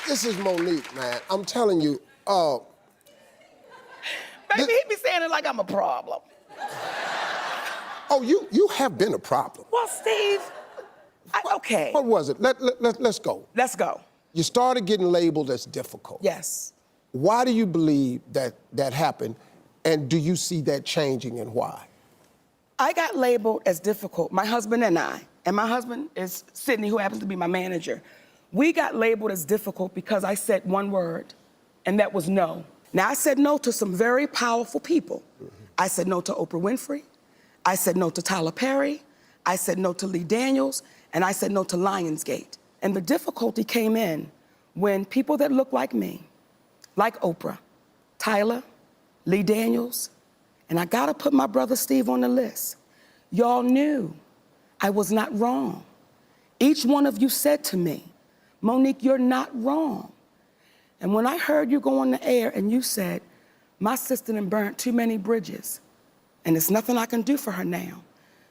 This is Monique, man. I'm telling you. Baby, he be saying it like I'm a problem. Oh, you have been a problem. Well, Steve, okay. What was it? Let's go. Let's go. You started getting labeled as difficult. Yes. Why do you believe that happened? And do you see that changing, and why? I got labeled as difficult, my husband and I. And my husband is Sydney, who happens to be my manager. We got labeled as difficult because I said one word, and that was no. Now, I said no to some very powerful people. I said no to Oprah Winfrey. I said no to Tyler Perry. I said no to Lee Daniels. And I said no to Lionsgate. And the difficulty came in when people that look like me, like Oprah, Tyler, Lee Daniels, and I gotta put my brother Steve on the list. Y'all knew I was not wrong. Each one of you said to me, Monique, you're not wrong. And when I heard you go on the air and you said, my sister done burnt too many bridges and there's nothing I can do for her now.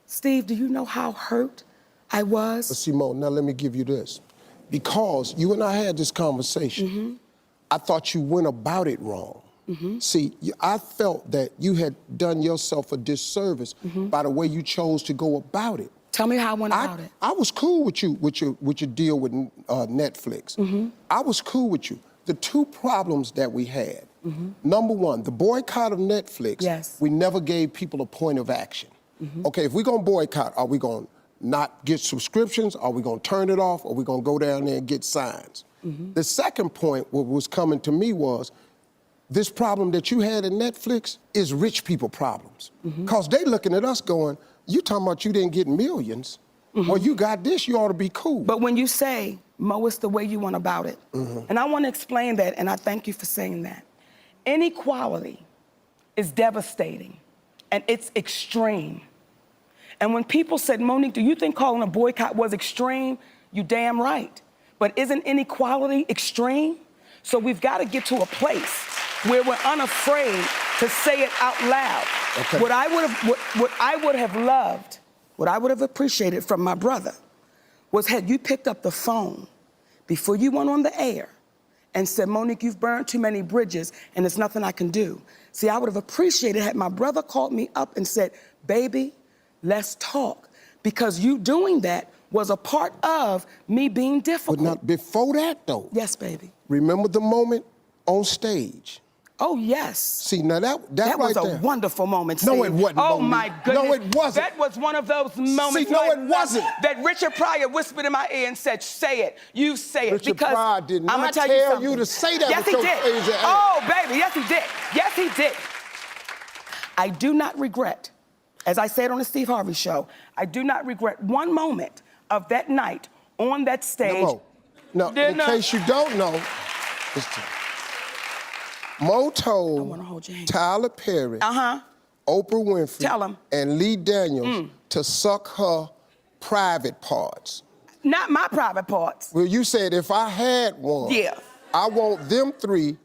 Steve, do you know how hurt I was? But Simone, now let me give you this. Because you and I had this conversation, I thought you went about it wrong. See, I felt that you had done yourself a disservice by the way you chose to go about it. Tell me how I went about it. I was cool with you, with your deal with Netflix. I was cool with you. The two problems that we had, number one, the boycott of Netflix, yes. We never gave people a point of action. Okay, if we're gonna boycott, are we gonna not get subscriptions? Are we gonna turn it off? Or are we gonna go down there and get signs? The second point, what was coming to me was, this problem that you had in Netflix is rich people problems. Because they looking at us going, you talking about you didn't get millions. Well, you got this, you ought to be cool. But when you say, Mo, it's the way you went about it. And I want to explain that, and I thank you for saying that. Inequality is devastating, and it's extreme. And when people said, Monique, do you think calling a boycott was extreme? You damn right. But isn't inequality extreme? So we've got to get to a place where we're unafraid to say it out loud. Okay. What I would have loved, what I would have appreciated from my brother was had you picked up the phone before you went on the air and said, Monique, you've burned too many bridges and there's nothing I can do. See, I would have appreciated had my brother called me up and said, baby, let's talk. Because you doing that was a part of me being difficult. But not before that, though. Yes, baby. Remember the moment on stage? Oh, yes. See, now that right was a wonderful moment, Steve. No, it wasn't. Oh, Monique. my goodness. No, it wasn't. That was one of those moments. See, no, it wasn't. That Richard Pryor whispered in my ear and said, say it. You say it. Richard because Pryor did not I'ma tell you to say that yes, with he your did. crazy ass. Oh, baby, yes, he did. Yes, he did. I do not regret, as I said on the Steve Harvey show, I do not regret one moment of that night on that stage. No, in case you don't know, Mo told Tyler Perry, Oprah Winfrey, and Lee Daniels to suck her private parts. Not my private parts. Well, you said if I had one, I want them three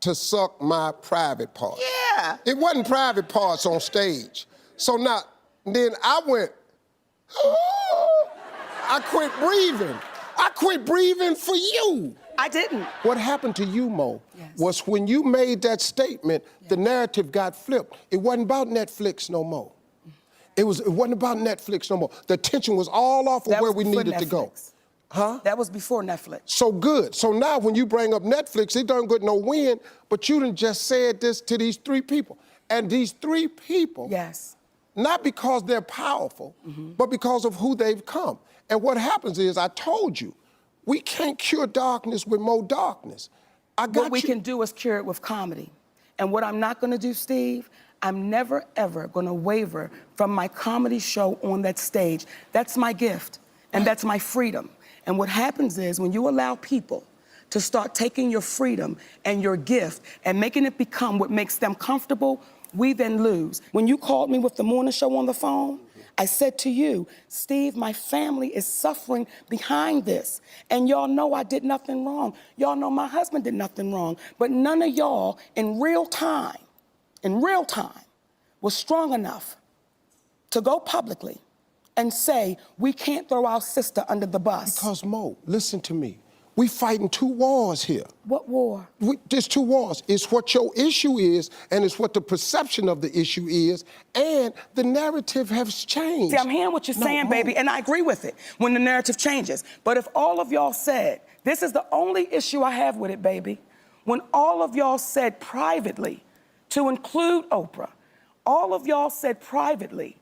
to suck my private parts. Yeah. It wasn't private parts on stage. So now, then I went, oh, I quit breathing. I quit breathing for you. I didn't. What happened to you, Mo, was when you made that statement, the narrative got flipped. It wasn't about Netflix no more. It wasn't about Netflix no more. The attention was all off of where we needed to go. Huh? That was before Netflix. So good. So now when you bring up Netflix, it don't get no win, but you done just said this to these three people. And these three people, not because they're powerful, but because of who they've come. And what happens is, I told you, we can't cure darkness with more darkness. What we can do is cure it with comedy. And what I'm not gonna do, Steve, I'm never, ever gonna waver from my comedy show on that stage. That's my gift, and that's my freedom. And what happens is, when you allow people to start taking your freedom and your gift and making it become what makes them comfortable, we then lose. When you called me with the morning show on the phone, I said to you, Steve, my family is suffering behind this. And y'all know I did nothing wrong. Y'all know my husband did nothing wrong. But none of y'all in real time, was strong enough to go publicly and say, we can't throw our sister under the bus. Because Mo, listen to me. We fighting two wars here. What war? There's two wars. It's what your issue is, and it's what the perception of the issue is, and the narrative has changed. See, I'm hearing what you're saying, baby, and I agree with it when the narrative changes. But if all of y'all said, this is the only issue I have with it, baby, when all of y'all said privately, to include Oprah, all of y'all said privately,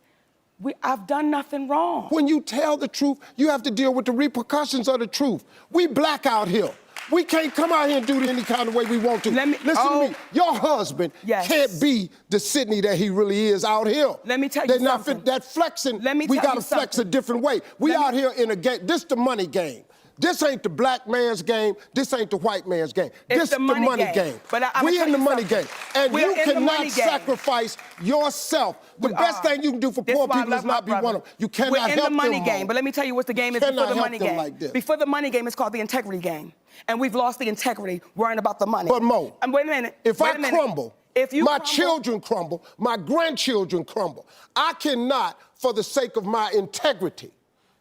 I've done nothing wrong. When you tell the truth, you have to deal with the repercussions of the truth. We black out here. We can't come out here and do it any kind of way we want to. Listen to me. Your husband can't be the Sydney that he really is out here. Let me tell you something. That flexing, we got to flex a different way. We out here in a game. This the money game. This ain't the black man's game. This ain't the white man's game. This the money game. But we in the money game. And you cannot sacrifice yourself. The best thing you can do for poor people is not be one of them. You cannot help them. We're in the money game. But let me tell you what the game is before the money game. Before the money game, it's called the integrity game. And we've lost the integrity worrying about the money. But Mo, and wait a minute. If I crumble, my children crumble, my grandchildren crumble. I cannot, for the sake of my integrity,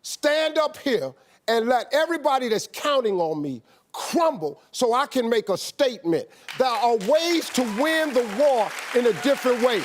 stand up here and let everybody that's counting on me crumble so I can make a statement. There are ways to win the war in a different way.